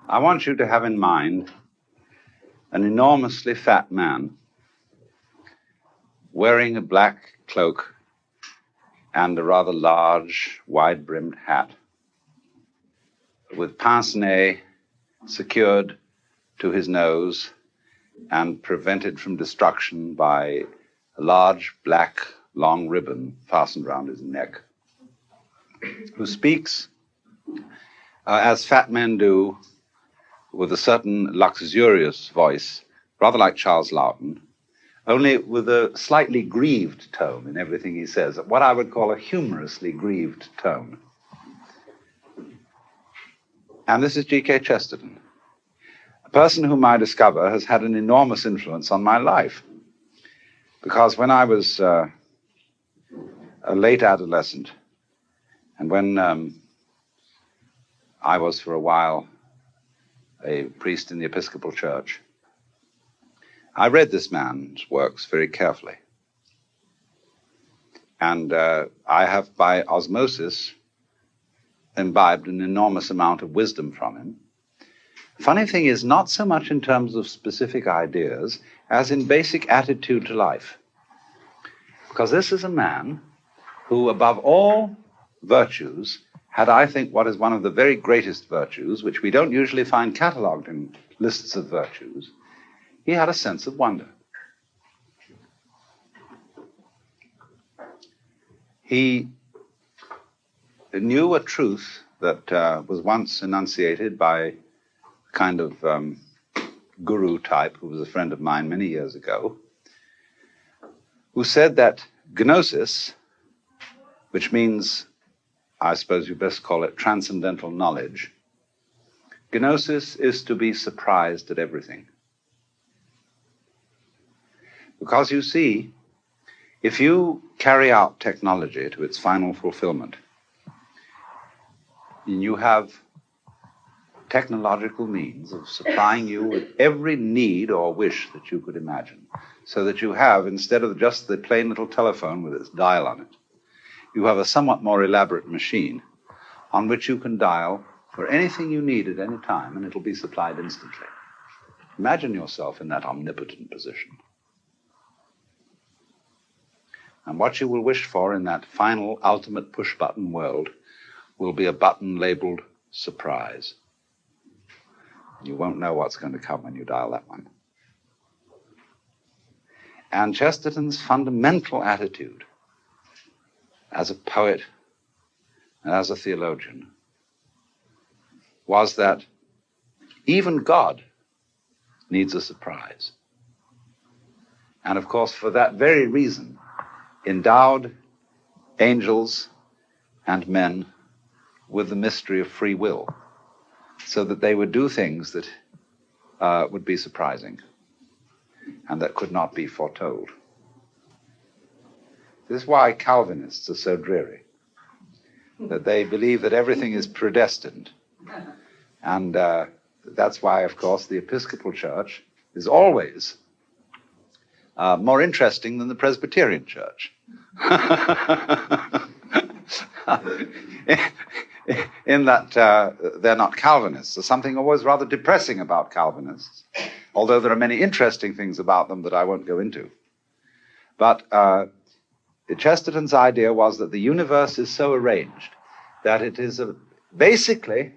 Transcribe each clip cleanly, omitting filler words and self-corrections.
I want you to have in mind an enormously fat man wearing a black cloak and a rather large, wide-brimmed hat, with pince-nez secured to his nose and prevented from destruction by a large, black, long ribbon fastened round his neck, who speaks, as fat men do, with a certain luxurious voice, rather like Charles Loughton, only with a slightly grieved tone in everything he says, what I would call a humorously grieved tone. And this is G.K. Chesterton, a person whom I discover has had an enormous influence on my life. Because when I was a late adolescent, and when I was for a while a priest in the Episcopal Church, I read this man's works very carefully. And I have, by osmosis, imbibed an enormous amount of wisdom from him. Funny thing is, not so much in terms of specific ideas as in basic attitude to life. Because this is a man who, above all virtues, had, I think, what is one of the very greatest virtues, which we don't usually find catalogued in lists of virtues. He had a sense of wonder. He knew a truth that was once enunciated by a kind of guru type who was a friend of mine many years ago, who said that gnosis, which means, I suppose you best call it transcendental knowledge, gnosis is to be surprised at everything. Because you see, if you carry out technology to its final fulfillment, and you have technological means of supplying you with every need or wish that you could imagine, so that you have, instead of just the plain little telephone with its dial on it, you have a somewhat more elaborate machine on which you can dial for anything you need at any time, and it'll be supplied instantly. Imagine yourself in that omnipotent position. And what you will wish for in that final, ultimate push-button world will be a button labeled surprise. You won't know what's going to come when you dial that one. And Chesterton's fundamental attitude as a poet and as a theologian was that even God needs a surprise. And of course, for that very reason, endowed angels and men with the mystery of free will, so that they would do things that would be surprising and that could not be foretold. This is why Calvinists are so dreary, that they believe that everything is predestined. And that's why, of course, the Episcopal Church is always more interesting than the Presbyterian Church. In that they're not Calvinists. There's something always rather depressing about Calvinists, although there are many interesting things about them that I won't go into. But Chesterton's idea was that the universe is so arranged that it is basically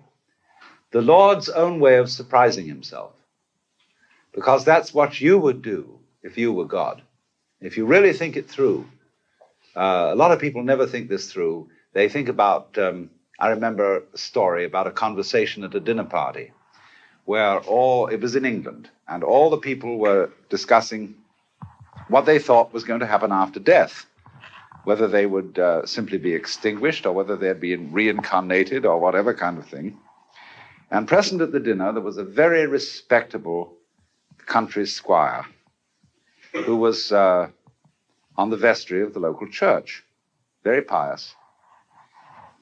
the Lord's own way of surprising himself, because that's what you would do if you were God. If you really think it through, a lot of people never think this through. They think about, I remember a story about a conversation at a dinner party where it was in England, and all the people were discussing what they thought was going to happen after death, whether they would simply be extinguished or whether they'd be reincarnated or whatever kind of thing. And present at the dinner, there was a very respectable country squire who was on the vestry of the local church, very pious.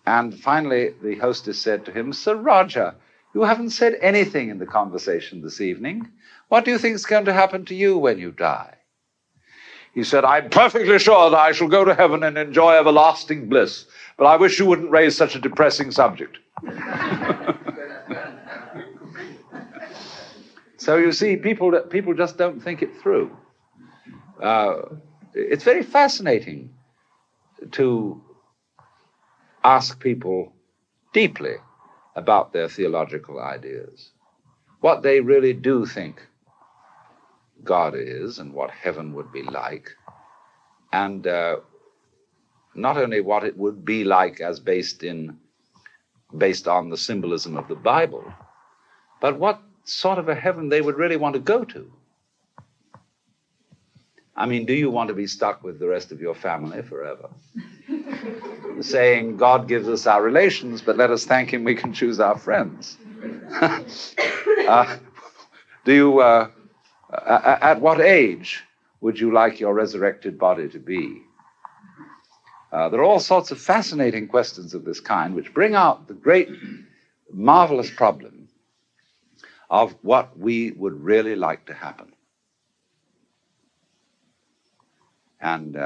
And finally, the hostess said to him, "Sir Roger, you haven't said anything in the conversation this evening. What do you think is going to happen to you when you die?" He said, "I'm perfectly sure that I shall go to heaven and enjoy everlasting bliss, but I wish you wouldn't raise such a depressing subject." So you see, people just don't think it through. It's very fascinating to ask people deeply about their theological ideas, what they really do think God is and what heaven would be like, and not only what it would be like as based on the symbolism of the Bible, but what sort of a heaven they would really want to go to. I mean, do you want to be stuck with the rest of your family forever? Saying, God gives us our relations, but let us thank him we can choose our friends. At what age would you like your resurrected body to be? There are all sorts of fascinating questions of this kind which bring out the great, marvelous problem of what we would really like to happen. And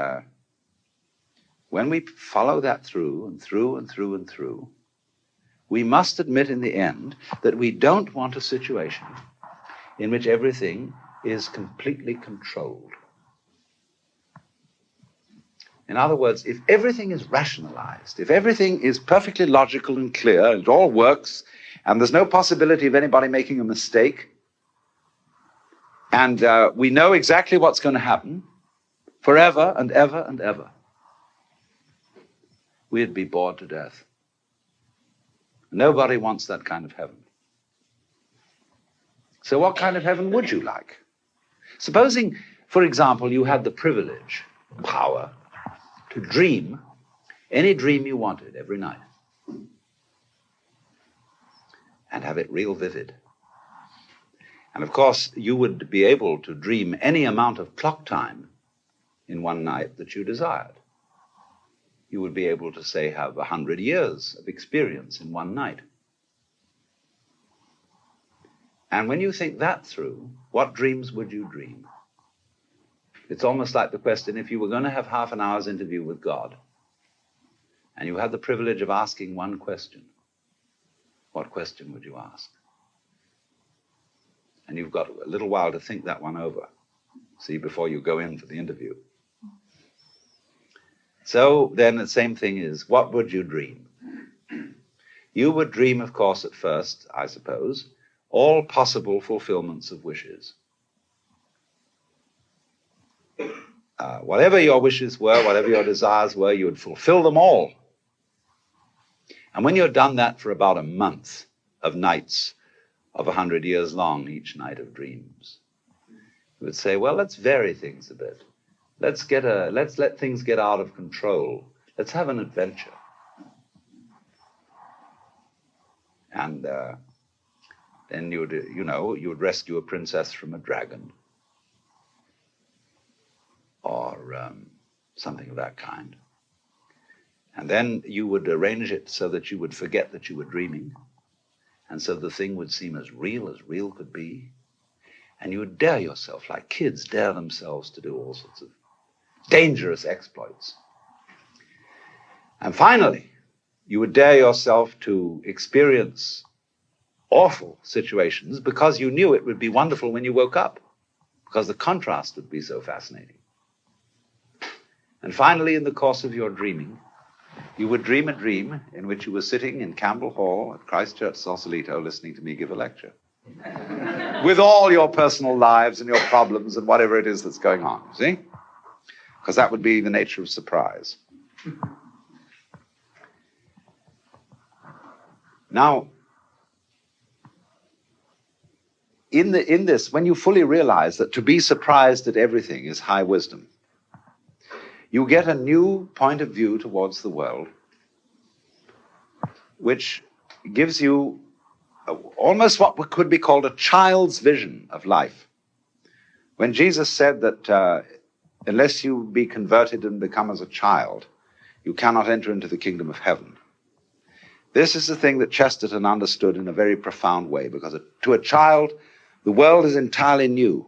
when we follow that through and through and through and through, we must admit in the end that we don't want a situation in which everything is completely controlled. In other words, if everything is rationalized, if everything is perfectly logical and clear, and it all works, and there's no possibility of anybody making a mistake, and we know exactly what's going to happen forever and ever and ever, we'd be bored to death. Nobody wants that kind of heaven. So what kind of heaven would you like? Supposing, for example, you had the privilege, power, to dream any dream you wanted every night and have it real vivid. And of course, you would be able to dream any amount of clock time in one night that you desired. You would be able to, say, have 100 years of experience in one night. And when you think that through, what dreams would you dream? It's almost like the question, if you were going to have half an hour's interview with God, and you had the privilege of asking one question, what question would you ask? And you've got a little while to think that one over, see, before you go in for the interview. So then the same thing is, what would you dream? You would dream, of course, at first, I suppose, all possible fulfillments of wishes. Whatever your wishes were, whatever your desires were, you would fulfill them all. And when you've done that for about a month of nights of 100 years long, each night of dreams, you would say, well, let's vary things a bit. Let's let things get out of control. Let's have an adventure. And then you would rescue a princess from a dragon, or something of that kind. And then you would arrange it so that you would forget that you were dreaming, and so the thing would seem as real could be. And you would dare yourself, like kids dare themselves to do all sorts of dangerous exploits. And finally, you would dare yourself to experience awful situations because you knew it would be wonderful when you woke up, because the contrast would be so fascinating. And finally, in the course of your dreaming, you would dream a dream in which you were sitting in Campbell Hall at Christ Church, Sausalito, listening to me give a lecture. With all your personal lives and your problems and whatever it is that's going on, see? Because that would be the nature of surprise. Now, in this, when you fully realize that to be surprised at everything is high wisdom, you get a new point of view towards the world, which gives you almost what could be called a child's vision of life. When Jesus said that unless you be converted and become as a child, you cannot enter into the kingdom of heaven. This is the thing that Chesterton understood in a very profound way, because to a child, the world is entirely new,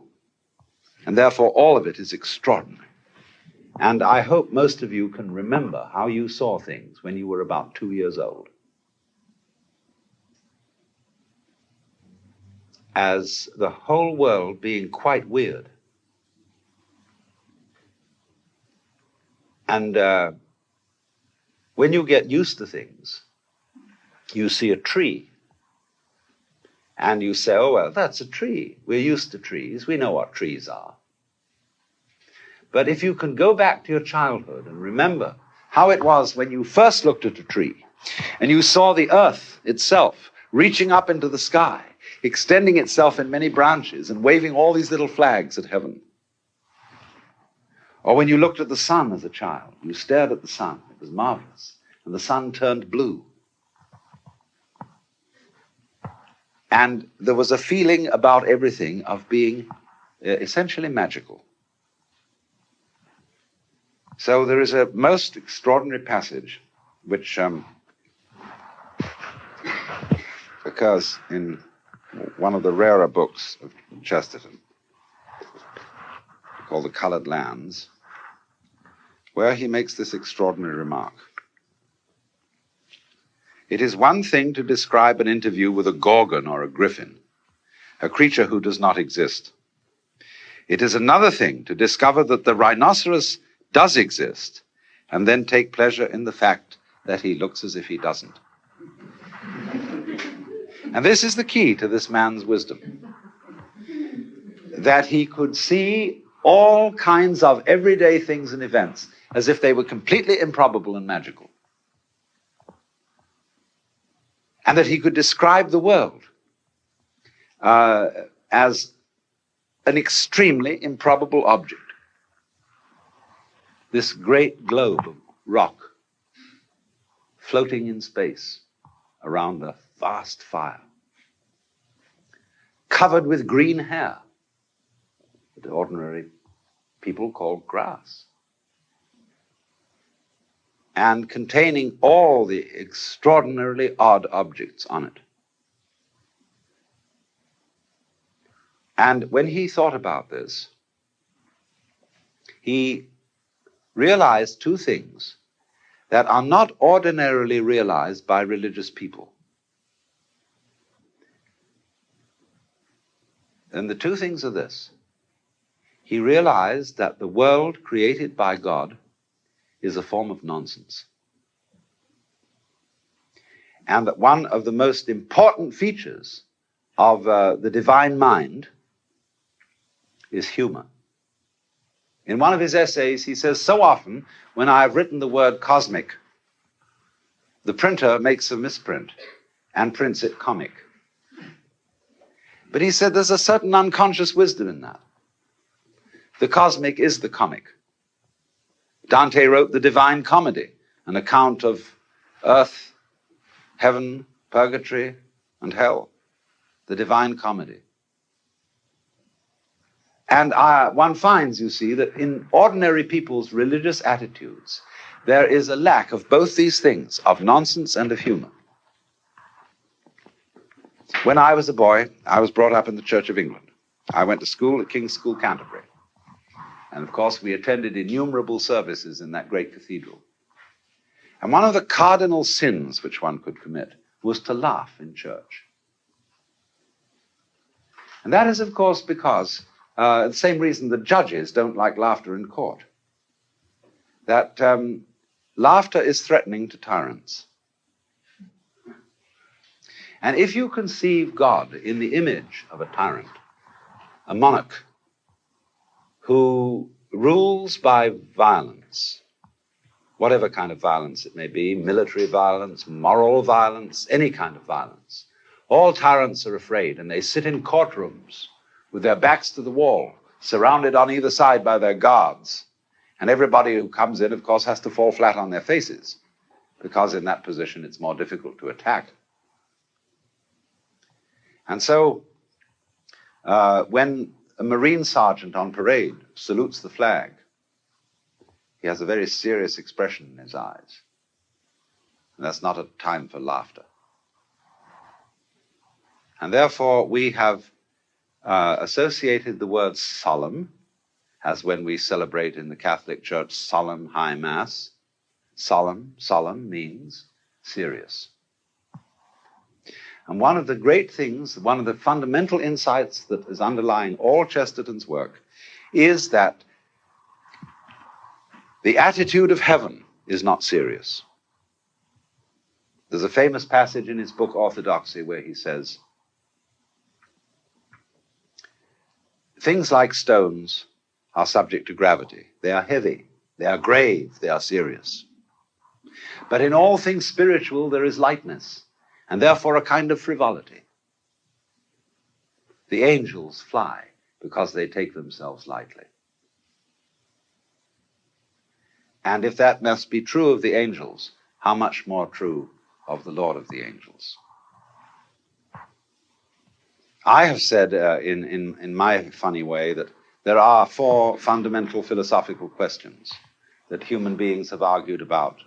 and therefore all of it is extraordinary. And I hope most of you can remember how you saw things when you were about 2 years old. as the whole world being quite weird. And when you get used to things, you see a tree, and you say, oh, well, that's a tree. We're used to trees. We know what trees are. But if you can go back to your childhood and remember how it was when you first looked at a tree, and you saw the earth itself reaching up into the sky, extending itself in many branches and waving all these little flags at heaven. Or when you looked at the sun as a child, you stared at the sun. It was marvelous. And the sun turned blue. And there was a feeling about everything of being essentially magical. So there is a most extraordinary passage which occurs in one of the rarer books of Chesterton, called The Colored Lands, where he makes this extraordinary remark. It is one thing to describe an interview with a gorgon or a griffin, a creature who does not exist. It is another thing to discover that the rhinoceros does exist and then take pleasure in the fact that he looks as if he doesn't. And this is the key to this man's wisdom, that he could see all kinds of everyday things and events as if they were completely improbable and magical. And that he could describe the world as an extremely improbable object. This great globe of rock floating in space around a vast fire, covered with green hair that ordinary people call grass, and containing all the extraordinarily odd objects on it. And when he thought about this, he realized two things that are not ordinarily realized by religious people. And the two things are this. He realized that the world created by God is a form of nonsense. And that one of the most important features of the divine mind is humor. In one of his essays, he says, so often when I've written the word cosmic, the printer makes a misprint and prints it comic. But he said there's a certain unconscious wisdom in that. The cosmic is the comic. Dante wrote the Divine Comedy, an account of earth, heaven, purgatory, and hell. The Divine Comedy. And one finds, you see, that in ordinary people's religious attitudes, there is a lack of both these things, of nonsense and of humor. When I was a boy, I was brought up in the Church of England. I went to school at King's School, Canterbury. And of course, we attended innumerable services in that great cathedral. And one of the cardinal sins which one could commit was to laugh in church. And that is, of course, because the same reason the judges don't like laughter in court. That laughter is threatening to tyrants. And if you conceive God in the image of a tyrant, a monarch, who rules by violence, whatever kind of violence it may be, military violence, moral violence, any kind of violence. All tyrants are afraid, and they sit in courtrooms with their backs to the wall, surrounded on either side by their guards. And everybody who comes in, of course, has to fall flat on their faces, because in that position it's more difficult to attack. And so when a Marine sergeant on parade salutes the flag, he has a very serious expression in his eyes. And that's not a time for laughter. And therefore, we have associated the word solemn, as when we celebrate in the Catholic Church solemn high mass. Solemn means serious. And one of the great things, one of the fundamental insights that is underlying all Chesterton's work is that the attitude of heaven is not serious. There's a famous passage in his book Orthodoxy where he says, things like stones are subject to gravity. They are heavy, they are grave, they are serious. But in all things spiritual there is lightness, and therefore a kind of frivolity. The angels fly because they take themselves lightly. And if that must be true of the angels, how much more true of the Lord of the angels? I have said in my funny way that there are 4 fundamental philosophical questions that human beings have argued about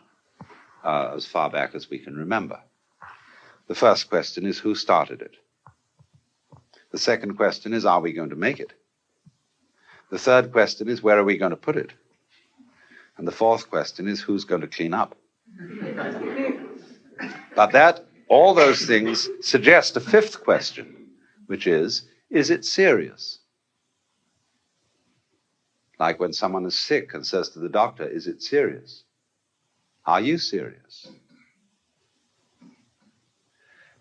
as far back as we can remember. The first question is, who started it? The second question is, are we going to make it? The third question is, where are we going to put it? And the fourth question is, who's going to clean up? But all those things suggest a fifth question, which is it serious? Like when someone is sick and says to the doctor, is it serious? Are you serious?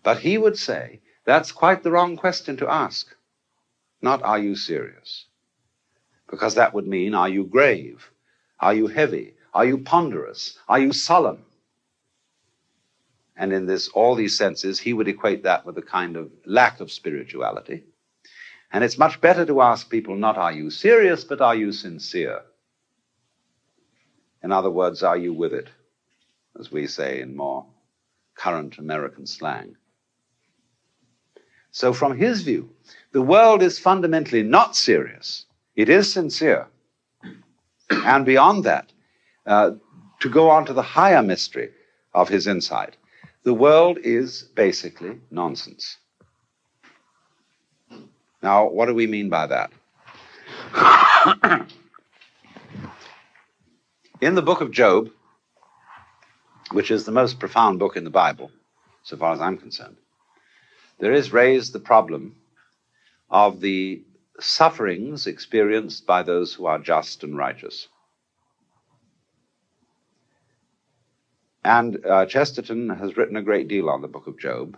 But he would say, that's quite the wrong question to ask. Not, are you serious? Because that would mean, are you grave? Are you heavy? Are you ponderous? Are you solemn? And in all these senses, he would equate that with a kind of lack of spirituality. And it's much better to ask people not, are you serious, but are you sincere? In other words, are you with it, as we say in more current American slang. So from his view, the world is fundamentally not serious. It is sincere. And beyond that, to go on to the higher mystery of his insight, the world is basically nonsense. Now, what do we mean by that? In the book of Job, which is the most profound book in the Bible, so far as I'm concerned, there is raised the problem of the sufferings experienced by those who are just and righteous. And Chesterton has written a great deal on the book of Job.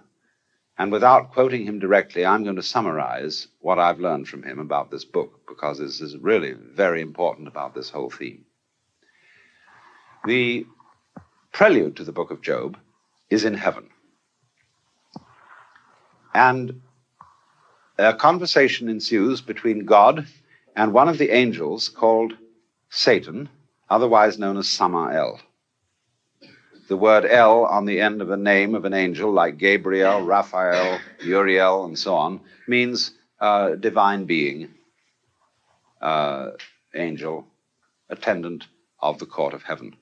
And without quoting him directly, I'm going to summarize what I've learned from him about this book, because this is really very important about this whole theme. The prelude to the book of Job is in heaven. And a conversation ensues between God and one of the angels called Satan, otherwise known as Samael. The word El on the end of a name of an angel like Gabriel, Raphael, Uriel, and so on, means divine being, angel, attendant of the court of heaven.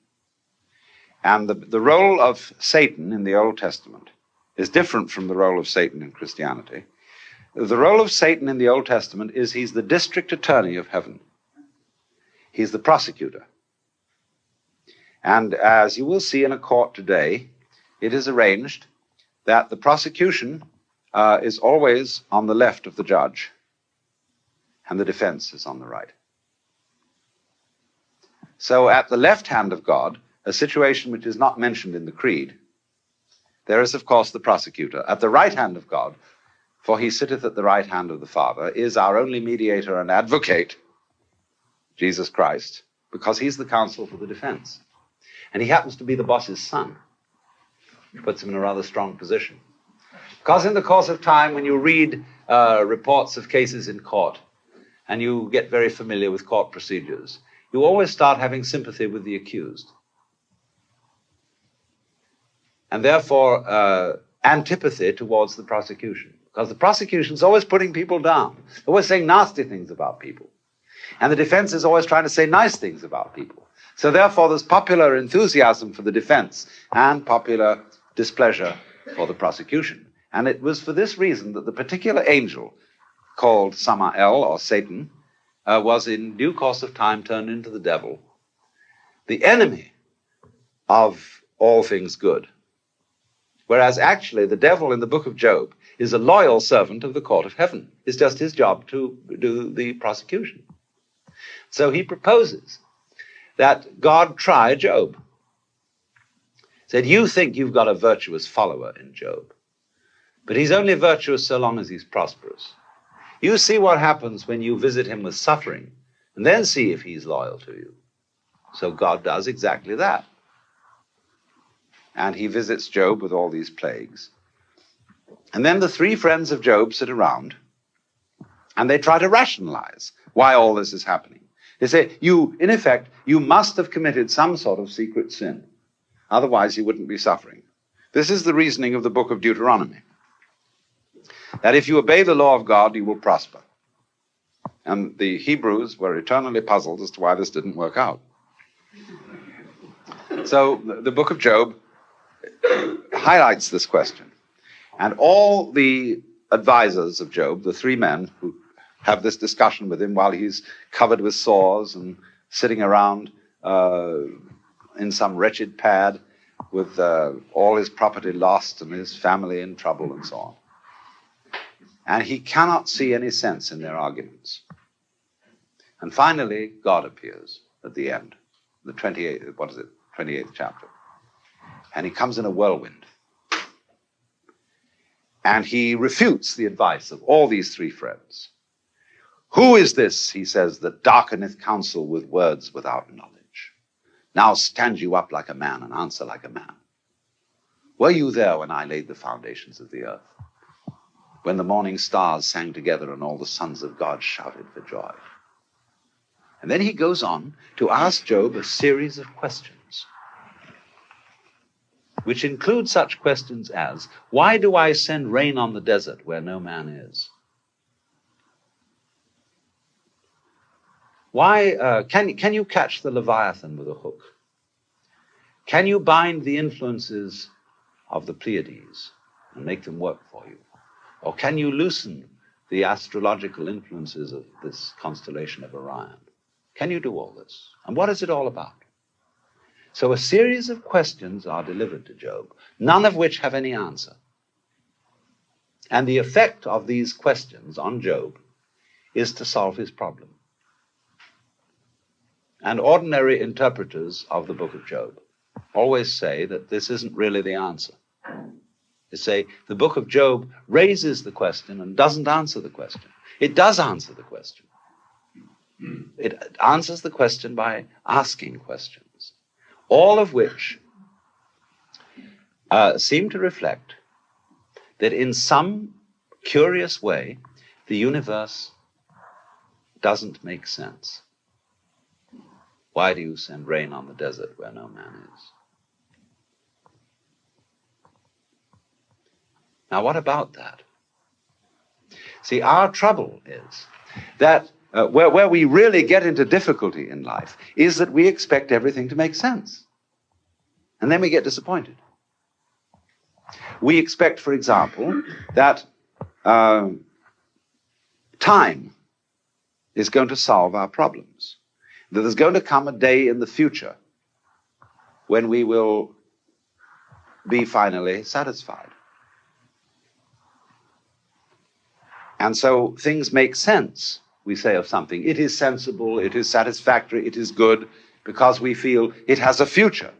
And the role of Satan in the Old Testament is different from the role of Satan in Christianity. The role of Satan in the Old Testament is he's the district attorney of heaven. He's the prosecutor. And as you will see in a court today, it is arranged that the prosecution is always on the left of the judge, and the defense is on the right. So at the left hand of God, a situation which is not mentioned in the creed, there is, of course, the prosecutor. At the right hand of God, for he sitteth at the right hand of the Father, is our only mediator and advocate, Jesus Christ, because he's the counsel for the defense. And he happens to be the boss's son, which puts him in a rather strong position. Because in the course of time, when you read reports of cases in court, and you get very familiar with court procedures, you always start having sympathy with the accused. And therefore, antipathy towards the prosecution. Because the prosecution is always putting people down, always saying nasty things about people. And the defense is always trying to say nice things about people. So therefore, there's popular enthusiasm for the defense and popular displeasure for the prosecution. And it was for this reason that the particular angel called Samael, or Satan, was in due course of time turned into the devil, the enemy of all things good. Whereas actually the devil in the book of Job is a loyal servant of the court of heaven. It's just his job to do the prosecution. So he proposes that God try Job. Said, you think you've got a virtuous follower in Job, but he's only virtuous so long as he's prosperous. You see what happens when you visit him with suffering, and then see if he's loyal to you. So God does exactly that. And he visits Job with all these plagues. And then the three friends of Job sit around, and they try to rationalize why all this is happening. They say, in effect, you must have committed some sort of secret sin. Otherwise, you wouldn't be suffering. This is the reasoning of the book of Deuteronomy. That if you obey the law of God, you will prosper. And the Hebrews were eternally puzzled as to why this didn't work out. So the book of Job highlights this question. And all the advisors of Job, the three men who have this discussion with him while he's covered with sores and sitting around in some wretched pad with all his property lost and his family in trouble and so on. And he cannot see any sense in their arguments. And finally, God appears at the end, the 28th chapter. And he comes in a whirlwind. And he refutes the advice of all these three friends. Who is this, he says, that darkeneth counsel with words without knowledge? Now stand you up like a man and answer like a man. Were you there when I laid the foundations of the earth? When the morning stars sang together and all the sons of God shouted for joy? And then he goes on to ask Job a series of questions, which include such questions as, why do I send rain on the desert where no man is? Why can you catch the Leviathan with a hook? Can you bind the influences of the Pleiades and make them work for you? Or can you loosen the astrological influences of this constellation of Orion? Can you do all this? And what is it all about? So a series of questions are delivered to Job, none of which have any answer. And the effect of these questions on Job is to solve his problem. And ordinary interpreters of the book of Job always say that this isn't really the answer. They say the book of Job raises the question and doesn't answer the question. It does answer the question. It answers the question by asking questions, all of which seem to reflect that in some curious way, the universe doesn't make sense. Why do you send rain on the desert where no man is? Now, what about that? See, our trouble is that where we really get into difficulty in life is that we expect everything to make sense. And then we get disappointed. We expect, for example, that time is going to solve our problems. That there's going to come a day in the future when we will be finally satisfied. And so things make sense, we say, of something. It is sensible, it is satisfactory, it is good, because we feel it has a future.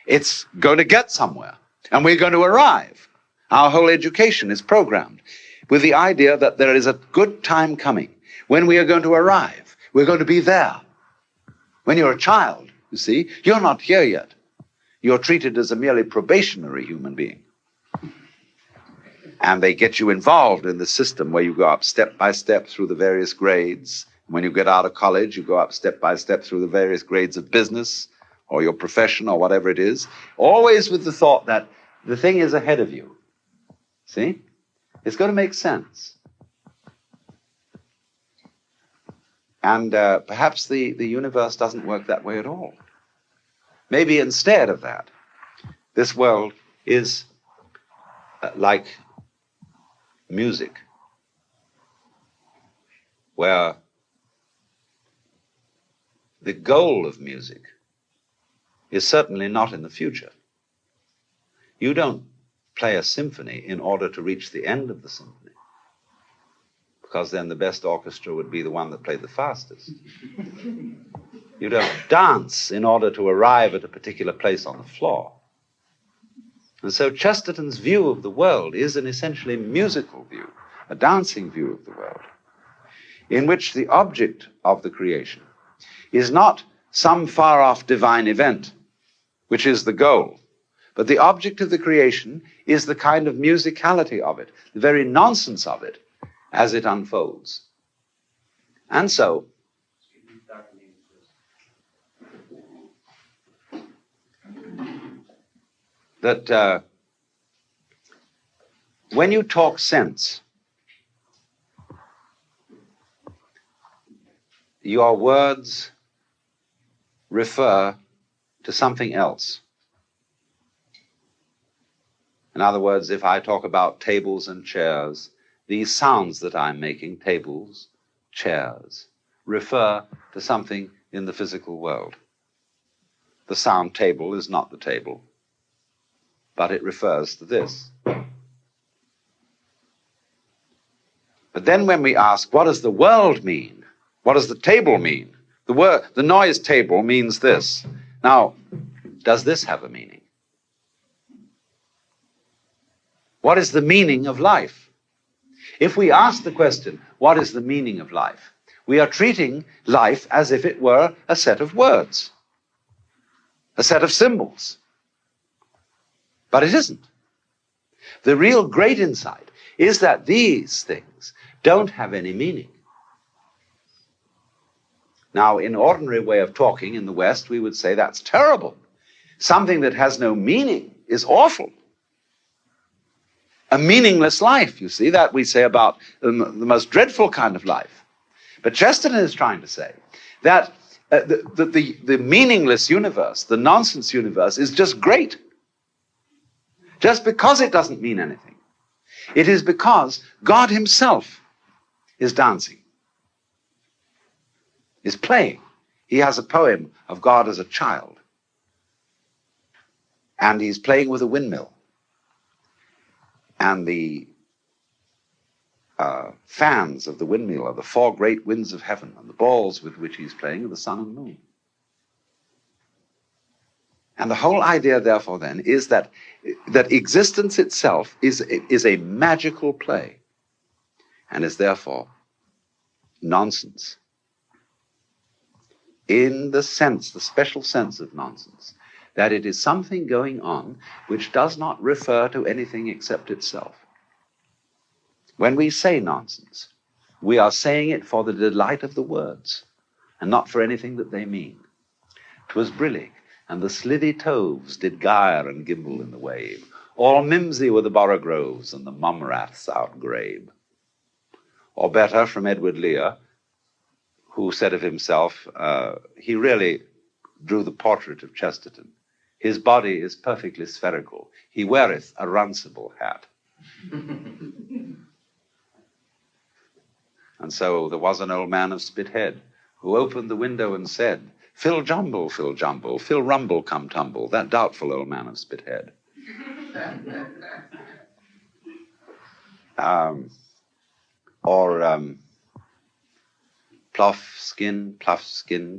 It's going to get somewhere, and we're going to arrive. Our whole education is programmed with the idea that there is a good time coming when we are going to arrive. We're going to be there. When you're a child, you see, you're not here yet. You're treated as a merely probationary human being. And they get you involved in the system where you go up step by step through the various grades. When you get out of college, you go up step by step through the various grades of business or your profession or whatever it is, always with the thought that the thing is ahead of you. See? It's going to make sense. And perhaps the universe doesn't work that way at all. Maybe instead of that, this world is like music, where the goal of music is certainly not in the future. You don't play a symphony in order to reach the end of the symphony, because then the best orchestra would be the one that played the fastest. You don't dance in order to arrive at a particular place on the floor. And so Chesterton's view of the world is an essentially musical view, a dancing view of the world, in which the object of the creation is not some far-off divine event, which is the goal, but the object of the creation is the kind of musicality of it, the very nonsense of it, as it unfolds. And so, that when you talk sense, your words refer to something else. In other words, if I talk about tables and chairs, these sounds that I'm making, tables, chairs, refer to something in the physical world. The sound table is not the table, but it refers to this. But then when we ask, what does the world mean? What does the table mean? The noise table means this. Now, does this have a meaning? What is the meaning of life? If we ask the question, what is the meaning of life? We are treating life as if it were a set of words, a set of symbols. But it isn't. The real great insight is that these things don't have any meaning. Now, in ordinary way of talking in the West, we would say that's terrible. Something that has no meaning is awful. A meaningless life, you see, that we say about the most dreadful kind of life. But Chesterton is trying to say that the meaningless universe, the nonsense universe, is just great. Just because it doesn't mean anything. It is because God himself is dancing, is playing. He has a poem of God as a child. And he's playing with a windmill. And the fans of the windmill are the four great winds of heaven, and the balls with which he's playing are the sun and moon. And the whole idea, therefore, then, is that existence itself is a magical play, and is therefore nonsense. In the sense, the special sense of nonsense, that it is something going on which does not refer to anything except itself. When we say nonsense, we are saying it for the delight of the words, and not for anything that they mean. 'Twas brillig, and the slithy toves did gyre and gimble in the wave. All mimsy were the borogroves, and the mumraths outgrabe. Or better, from Edward Lear, who said of himself, he really drew the portrait of Chesterton. His body is perfectly spherical. He weareth a runcible hat. And so there was an old man of Spithead who opened the window and said, Phil Jumble, Phil Jumble, Phil Rumble come tumble, that doubtful old man of Spithead. Pluffskin,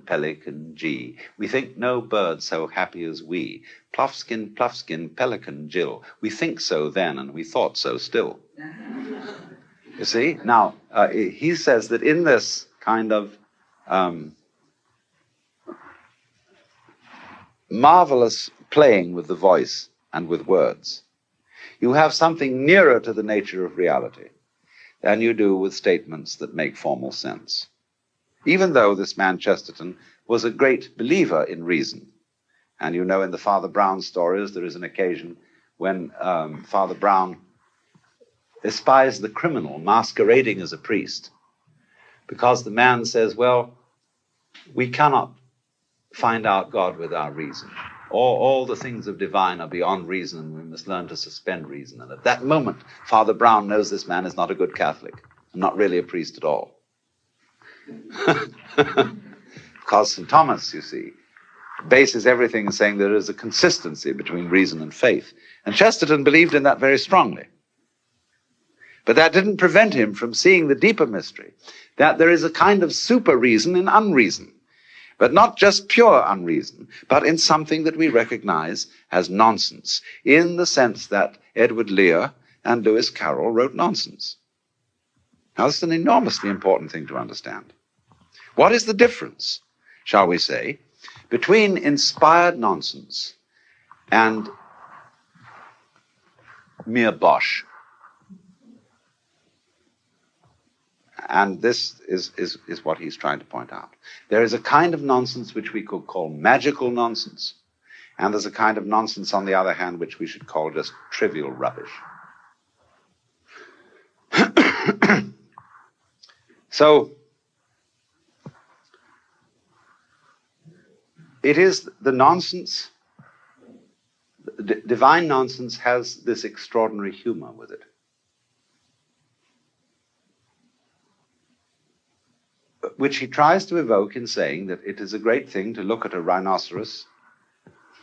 pelican, G. We think no bird so happy as we. Pluffskin, pelican, Jill. We think so then, and we thought so still. You see? Now, he says that in this kind of marvelous playing with the voice and with words, you have something nearer to the nature of reality than you do with statements that make formal sense. Even though this man Chesterton was a great believer in reason. And you know, in the Father Brown stories, there is an occasion when Father Brown espies the criminal masquerading as a priest, because the man says, well, we cannot find out God with our reason. All the things of divine are beyond reason, and we must learn to suspend reason. And at that moment, Father Brown knows this man is not a good Catholic, and not really a priest at all. Because St. Thomas, you see, bases everything in saying there is a consistency between reason and faith. And Chesterton believed in that very strongly. But that didn't prevent him from seeing the deeper mystery, that there is a kind of super reason in unreason, but not just pure unreason, but in something that we recognize as nonsense, in the sense that Edward Lear and Lewis Carroll wrote nonsense. Now, this is an enormously important thing to understand. What is the difference, shall we say, between inspired nonsense and mere bosh? And this is what he's trying to point out. There is a kind of nonsense which we could call magical nonsense, and there's a kind of nonsense, on the other hand, which we should call just trivial rubbish. So, it is the nonsense, divine nonsense has this extraordinary humor with it. Which he tries to evoke in saying that it is a great thing to look at a rhinoceros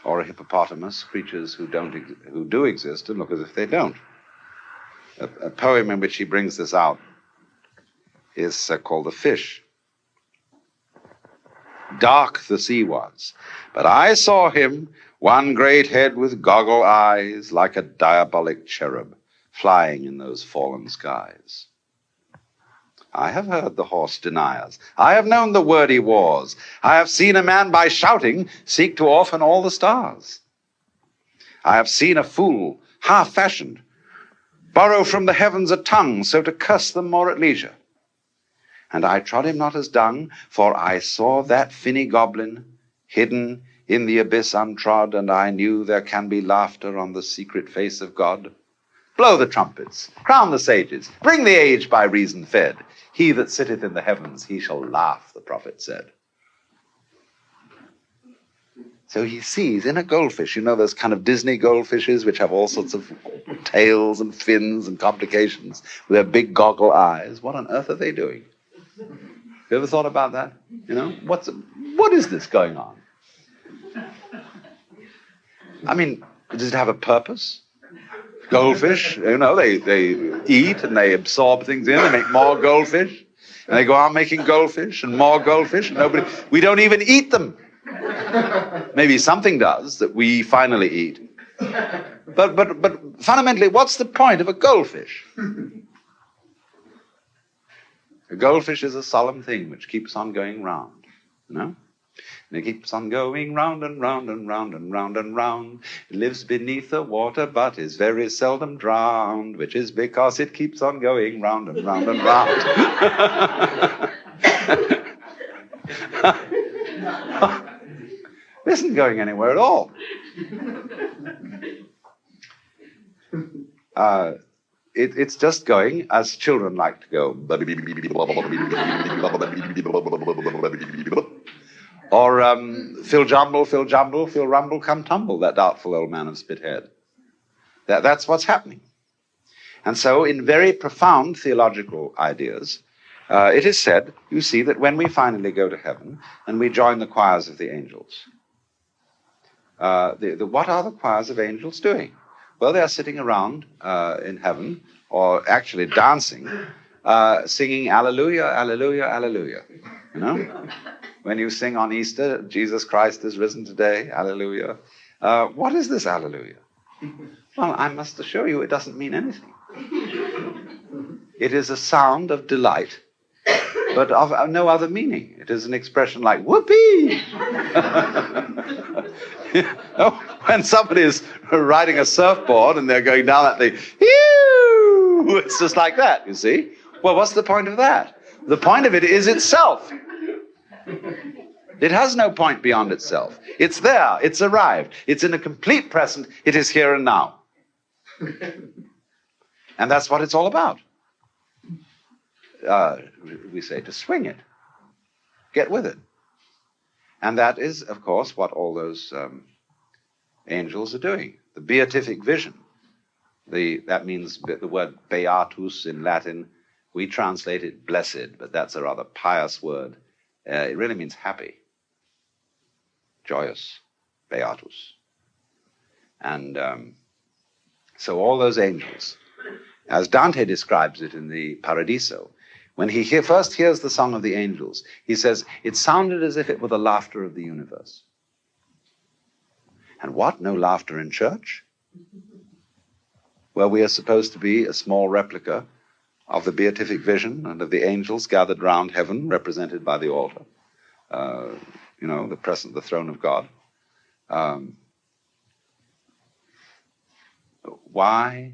or a hippopotamus, creatures who do exist, and look as if they don't. A poem in which he brings this out is called The Fish. Dark the sea was, but I saw him, one great head with goggle eyes, like a diabolic cherub, flying in those fallen skies. I have heard the horse deniers. I have known the wordy wars. I have seen a man by shouting seek to orphan all the stars. I have seen a fool, half-fashioned, borrow from the heavens a tongue, so to curse them more at leisure. And I trod him not as dung, for I saw that finny goblin hidden in the abyss untrod, and I knew there can be laughter on the secret face of God. Blow the trumpets, crown the sages, bring the age by reason fed. He that sitteth in the heavens, he shall laugh, the prophet said. So he sees in a goldfish, you know those kind of Disney goldfishes which have all sorts of tails and fins and complications with their big goggle eyes. What on earth are they doing? You ever thought about that? You know, what is this going on? I mean, does it have a purpose? Goldfish, you know, they eat and they absorb things in, they make more goldfish, and they go on making goldfish and more goldfish, and we don't even eat them. Maybe something does that we finally eat. But fundamentally, what's the point of a goldfish? A goldfish is a solemn thing which keeps on going round, you know? And it keeps on going round and round and round and round and round. It lives beneath the water, but is very seldom drowned, which is because it keeps on going round and round and round. It isn't going anywhere at all. It's just going as children like to go. Or Phil Jumble, Phil Jumble, Phil Rumble, come tumble, that doubtful old man of Spithead. That's what's happening. And so in very profound theological ideas, it is said, you see, that when we finally go to heaven and we join the choirs of the angels, what are the choirs of angels doing? Well, they are sitting around in heaven, or actually dancing, singing Alleluia, Alleluia, Alleluia. You know? When you sing on Easter, Jesus Christ is risen today, Alleluia. What is this Alleluia? Well, I must assure you it doesn't mean anything. It is a sound of delight, but of no other meaning. It is an expression like, whoopee! When somebody is riding a surfboard and they're going down that thing, ew! It's just like that, you see. Well, what's the point of that? The point of it is itself. It has no point beyond itself. It's there. It's arrived. It's in a complete present. It is here and now. And that's what it's all about. We say to swing it. Get with it. And that is, of course, what all those angels are doing. The beatific vision. That means the word beatus in Latin. We translate it blessed, but that's a rather pious word. It really means happy. joyous, beatus. And so all those angels, as Dante describes it in the Paradiso, when he first hears the song of the angels, he says, it sounded as if it were the laughter of the universe. And what? No laughter in church? Where we are supposed to be a small replica of the beatific vision and of the angels gathered round heaven, represented by the altar, the throne of God. Why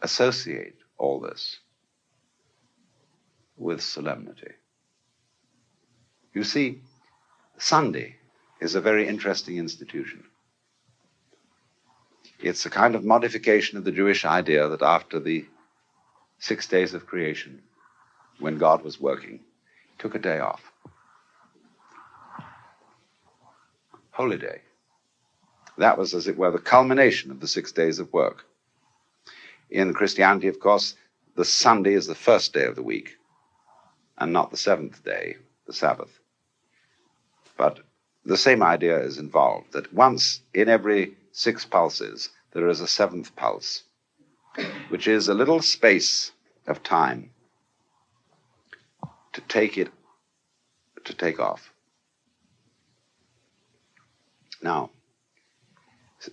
associate all this with solemnity? You see, Sunday is a very interesting institution. It's a kind of modification of the Jewish idea that after the 6 days of creation, when God was working, he took a day off. Holy day. That was, as it were, the culmination of the 6 days of work. In Christianity, of course, the Sunday is the first day of the week, and not the seventh day, the Sabbath. But the same idea is involved, that once in every 6 pulses, there is a 7th pulse, which is a little space of time to take off. Now,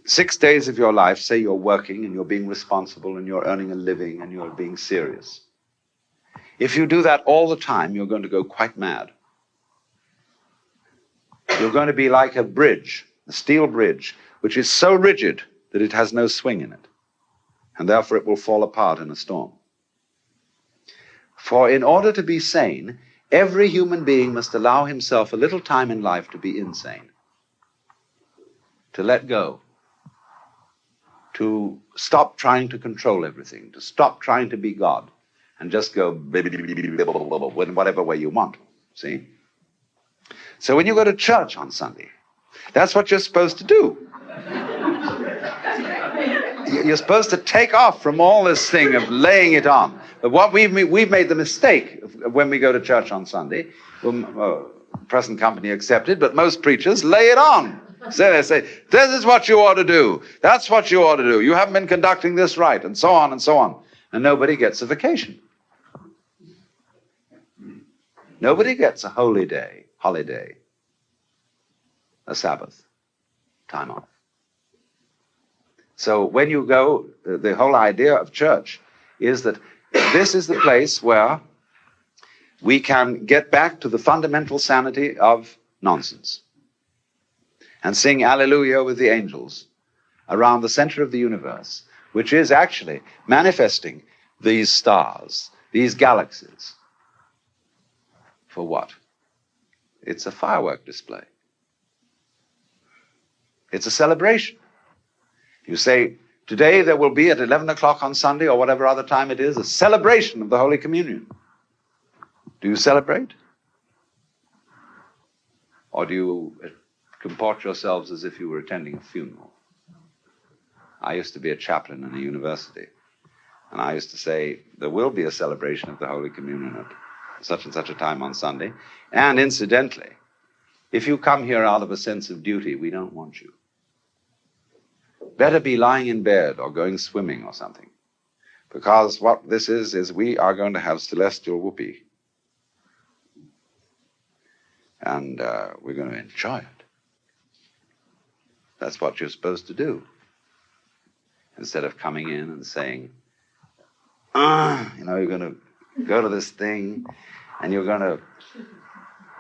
6 days of your life, say you're working and you're being responsible and you're earning a living and you're being serious. If you do that all the time, you're going to go quite mad. You're going to be like a bridge, a steel bridge, which is so rigid that it has no swing in it, and therefore it will fall apart in a storm. For in order to be sane, every human being must allow himself a little time in life to be insane, to let go, to stop trying to control everything, to stop trying to be God, and just go in whatever way you want, see? So when you go to church on Sunday, that's what you're supposed to do. You're supposed to take off from all this thing of laying it on. But what we've made the mistake when we go to church on Sunday, present company accepted, but most preachers lay it on. So they say, this is what you ought to do. That's what you ought to do. You haven't been conducting this right, and so on and so on. And nobody gets a vacation. Nobody gets a holy day, holiday, a Sabbath, time off. So when you go, the whole idea of church is that this is the place where we can get back to the fundamental sanity of nonsense and sing Alleluia with the angels around the center of the universe, which is actually manifesting these stars, these galaxies. For what? It's a firework display. It's a celebration. You say, today there will be at 11 o'clock on Sunday, or whatever other time it is, a celebration of the Holy Communion. Do you celebrate? Or do you comport yourselves as if you were attending a funeral? I used to be a chaplain in a university, and I used to say, there will be a celebration of the Holy Communion at such and such a time on Sunday. And incidentally, if you come here out of a sense of duty, we don't want you. Better be lying in bed or going swimming or something. Because what this is we are going to have celestial whoopee. And we're going to enjoy it. That's what you're supposed to do. Instead of coming in and saying, you're going to go to this thing and you're going to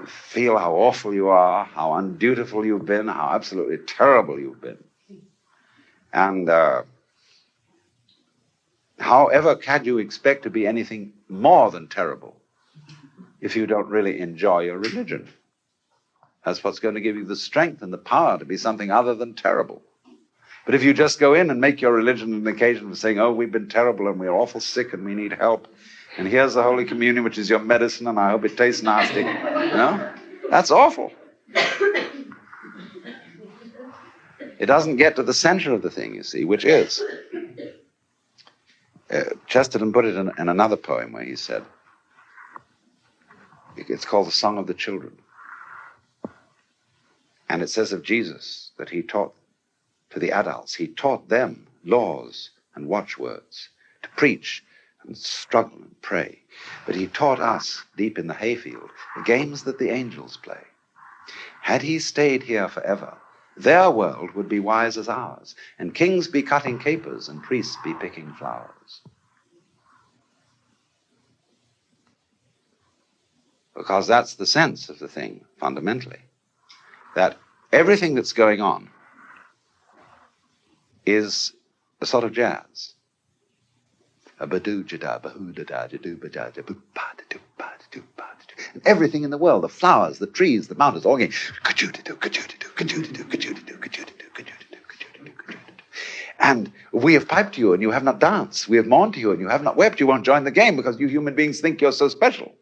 feel how awful you are, how undutiful you've been, how absolutely terrible you've been. And however can you expect to be anything more than terrible if you don't really enjoy your religion? That's what's going to give you the strength and the power to be something other than terrible. But if you just go in and make your religion an occasion for saying, oh, we've been terrible and we're awful sick and we need help, and here's the Holy Communion, which is your medicine, and I hope it tastes nasty, that's awful. It doesn't get to the center of the thing, you see, which is, Chesterton put it in another poem where he said, It's called the Song of the Children. And it says of Jesus that he taught to the adults, he taught them laws and watchwords to preach and struggle and pray. But he taught us, deep in the hayfield, the games that the angels play. Had he stayed here forever, their world would be wise as ours, and kings be cutting capers and priests be picking flowers. Because that's the sense of the thing, fundamentally. That everything that's going on is a sort of jazz. A ba-doo-ja-da, ba-hoo-da-da, ja-doo-ba-da, ja-boo-ba-da-doo-ba-da-doo-ba-da-doo. And everything in the world, the flowers, the trees, the mountains, all going, ka-choo-da-doo, ka-choo-da-doo, ka-choo-da-doo, ka-choo-da-doo, ka-choo-da-doo, ka-choo-da-doo, ka-choo-da-doo, ka-choo-da-doo. And we have piped to you and you have not danced. We have mourned to you and you have not wept. You won't join the game because you human beings think you're so special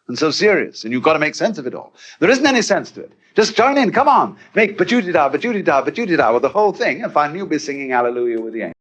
and so serious, and you've got to make sense of it all. There isn't any sense to it. Just join in, come on. Make ba-choo-da-da, ba-choo-da-da, ba-choo-da-da with the whole thing, and finally you'll be singing Hallelujah with the angels.